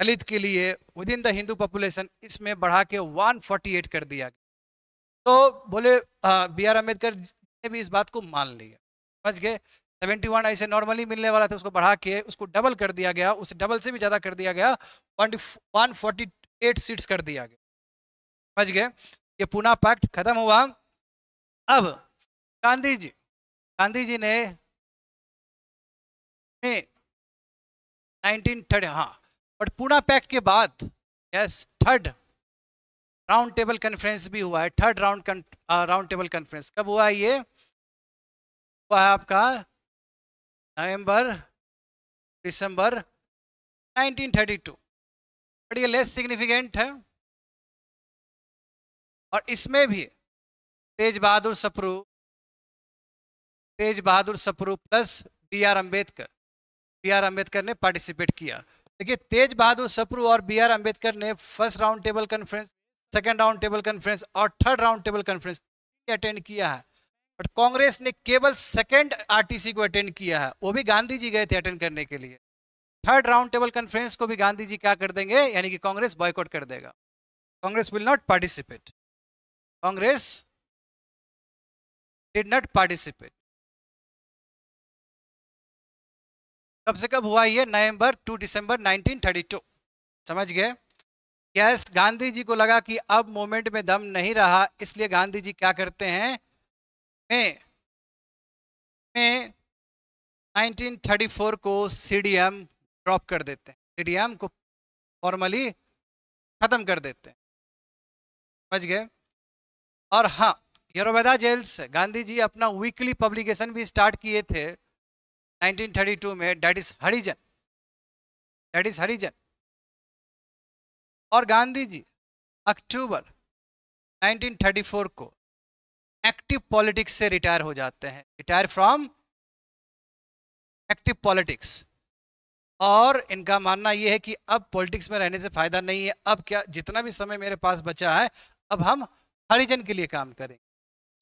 दलित के लिए with in the Hindu population, इसमें बढ़ा के 148 कर दिया गया। तो बोले बी आर अम्बेडकर ने भी इस बात को मान लिया, समझ गए। 71 ऐसे नॉर्मली मिलने वाला था, उसको बढ़ा के उसको डबल कर दिया गया, उसे डबल से भी ज़्यादा कर दिया गया, 148 सीट्स कर दिया गया, समझ गए। ये पूना पैक्ट खत्म हुआ। अब गांधी जी ने 1930, बट पूना पैक्ट के बाद थर्ड राउंड टेबल कॉन्फ्रेंस भी हुआ है। थर्ड राउंड टेबल कॉन्फ्रेंस कब हुआ है? ये हुआ है आपका दिसंबर 1932, बट ये लेस सिग्निफिकेंट है। और इसमें भी Tej Bahadur Sapru plus B R Ambedkar ने पार्टिसिपेट किया। देखिए, तेज बहादुर सप्रू और बी आर अम्बेडकर ने first round table conference second round table conference और third round table conference attend किया है, बट कांग्रेस ने केवल सेकेंड आरटीसी को अटेंड किया है, वो भी गांधी जी गए थे अटेंड करने के लिए। थर्ड राउंड टेबल कॉन्फ्रेंस को भी गांधी जी क्या कर देंगे, यानी कि कांग्रेस बॉयकॉट कर देगा। Congress will not participate, Congress did not participate. कब से कब हुआ ये, नवंबर 2 दिसंबर 1932। समझ गए? यस, गांधी जी को लगा कि अब मूवमेंट में दम नहीं रहा, इसलिए गांधी जी क्या करते हैं, में 1934 को सीडीएम ड्रॉप कर देते हैं, सीडीएम को फॉर्मली खत्म कर देते हैं। समझ गए? और हाँ, यरोवेदा जेल से गांधी जी अपना वीकली पब्लिकेशन भी स्टार्ट किए थे 1932 में, that is Harijan, that is Harijan. और गांधी जी अक्टूबर 1934 को एक्टिव पॉलिटिक्स से रिटायर हो जाते हैं, रिटायर फ्रॉम एक्टिव पॉलिटिक्स। और इनका मानना यह है कि अब पॉलिटिक्स में रहने से फायदा नहीं है, अब क्या जितना भी समय मेरे पास बचा है अब हम हरिजन के लिए काम करें।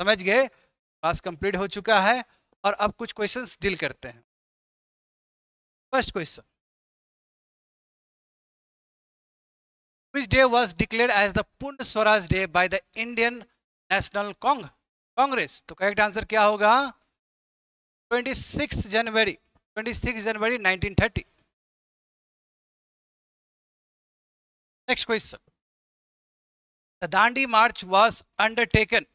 समझ गए? क्लास कंप्लीट हो चुका है और अब कुछ क्वेश्चंस डील करते हैं। First question, which day was declared as the Purna Swaraj Day by the Indian National Congress? तो करेक्ट आंसर क्या होगा, 26 जनवरी 1930। Next question, the Dandi march was undertaken,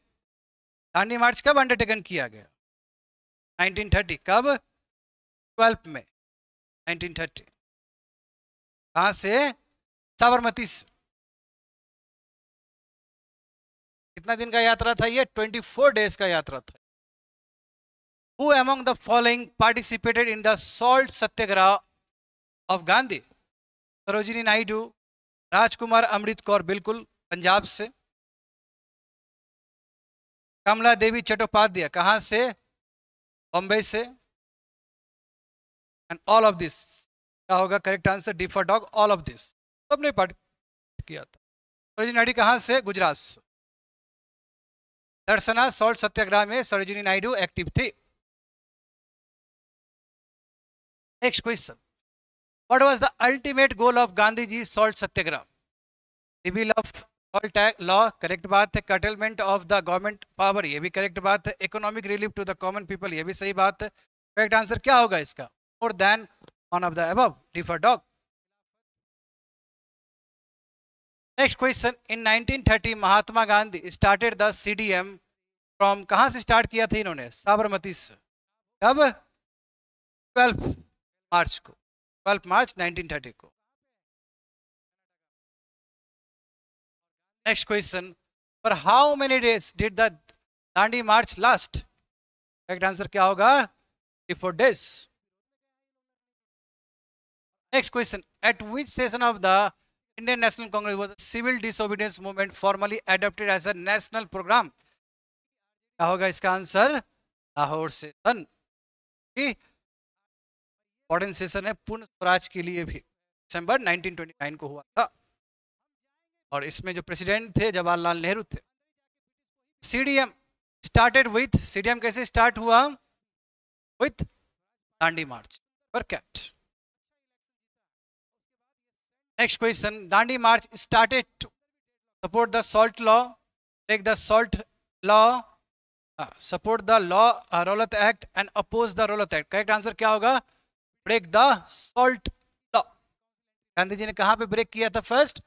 Dandi march कब अंडरटेकन किया गया, 1930। कब? 12 में 1930। कहां से? साबरमती से। कितना दिन का यात्रा था ये? 24 डेज का यात्रा था। Who among the following participated in the salt Satyagraha of Gandhi? Sarojini Naidu, राजकुमार अमृत कौर बिल्कुल पंजाब से, कमला देवी चट्टोपाध्याय कहां से? बॉम्बे से। एंड ऑल ऑफ दिस क्या होगा correct answer? D for dog, all of this सबने पार्टिसिपेट किया था। सरोजिनी नायडू कहां से? गुजरात से। दर्शना सॉल्ट सत्याग्रह में सरोजिनी नायडू एक्टिव थी। Next question, what was the ultimate goal of Gandhi ji salt satyagraha? Repeal of salt law, correct बात है। Curtailment of the government power, ये भी करेक्ट बात है। Economic relief to the common people, ये भी सही बात है। करेक्ट आंसर क्या होगा इसका? More than one of the above, D for dog. Next question, in 1930 Mahatma Gandhi started the CDM from, कहां से स्टार्ट किया था इन्होंने? साबरमती से। कब? 12 मार्च को, 12 मार्च 1930 को। Next question, for how many days did the Dandi March last? Correct answer क्या होगा? 4 days। Next question, eight which session of the Indian National Congress was a civil disobedience movement formally adopted as a national program? क्या होगा इसका answer? Lahore session. Important session है पूर्ण स्वराज के लिए भी, दिसंबर 1929 को हुआ था। और इसमें जो प्रेसिडेंट थे जवाहरलाल नेहरू थे। सीडीएम स्टार्टेड विथ, सीडीएम कैसे स्टार्ट हुआ? विथ दांडी मार्च पर cat. Next question, Dandi March started to support the salt law, break the salt law, support the law Rowlatt Act and oppose the Rowlatt Act. Correct answer क्या होगा? Break the salt law. Gandhi ji ने कहाँ पे break किया था? First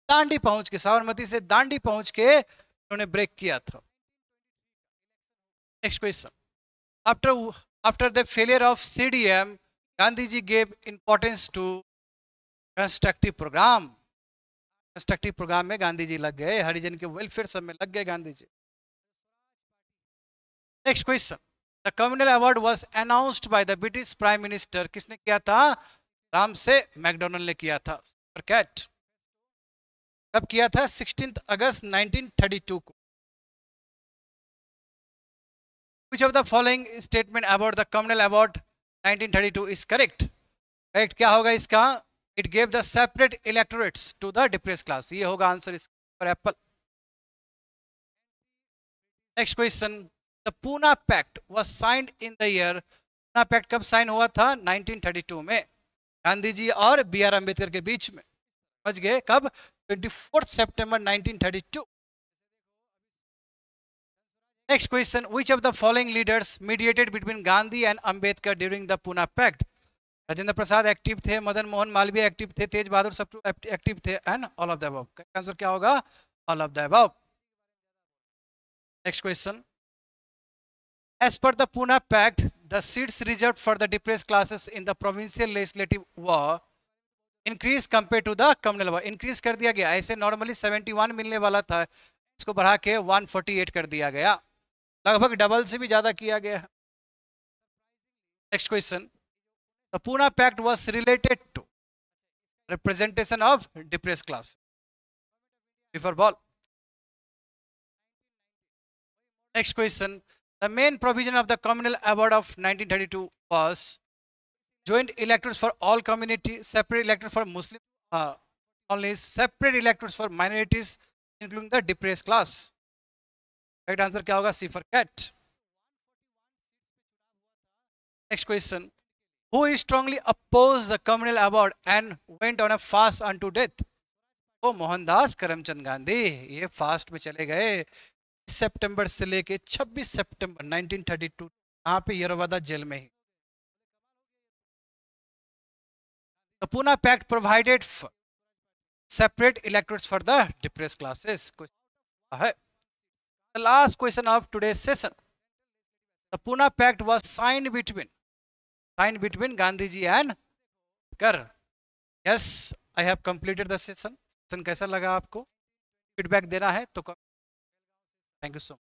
Dandi पहुंच के, साबरमती से दांडी पहुंच के उन्होंने ब्रेक किया था। Next question, after the failure of CDM, Gandhi ji gave importance to constructive program. Constructive program में गांधी जी लग गए, हरिजन के वेलफेयर सब में लग गए Gandhi ji. Next question, the communal award was announced by the British prime minister, किसने किया था? राम से मैकडोनल्ड ने किया था। कैट कब किया था? 16 अगस्त 1932 को। Which of the following statement about the communal award 1932 is correct? Correct क्या होगा इसका? It gave the separate electorates to the depressed class. ये होगा आंसर इसका, apple. Next question, the Poona pact was signed in the year, Poona pact कब sign हुआ था? 1932 में, गांधी जी और बी आर अम्बेडकर के बीच में। समझ गए? कब? 24 सितंबर 1932। Next question, which of the following leaders mediated between Gandhi and Ambedkar during the Pune Pact? Rajendra Prasad active थे, मदन मोहन मालवीय एक्टिव थे, तेज बहादुर सप्रू एक्टिव थे, and all of the above. Answer क्या होगा? All of the above. Next question, as per the Pune Pact, the seats reserved for the depressed classes in the provincial legislative were increased compared to the communal were। increase कर दिया गया, ऐसे normally 71 मिलने वाला था, इसको बढ़ा के 148 कर दिया गया, लगभग डबल से भी ज्यादा किया गया। Next question, the Pune Pact was related to representation of depressed class। Before ball। Next question, the main provision of the communal award of 1932 was joint electors for all community, separate electors for Muslim only, separate electors for minorities including the depressed class। Right answer क्या होगा? C for cat। Next question, who strongly opposed the communal award and went on a fast unto death? तो मोहनदास करमचंद गांधी, ये fast में चले गए सितंबर से लेके 26 सितंबर 1932, यहाँ पे यरवादा जेल में ही। The Pune Pact provided for separate electorates for the depressed classes। The last question of today's session, the Pune Pact was signed between Gandhiji and Ambedkar। Yes, I have completed the session। Session कैसा लगा आपको? Feedback देना है तो thank you so much.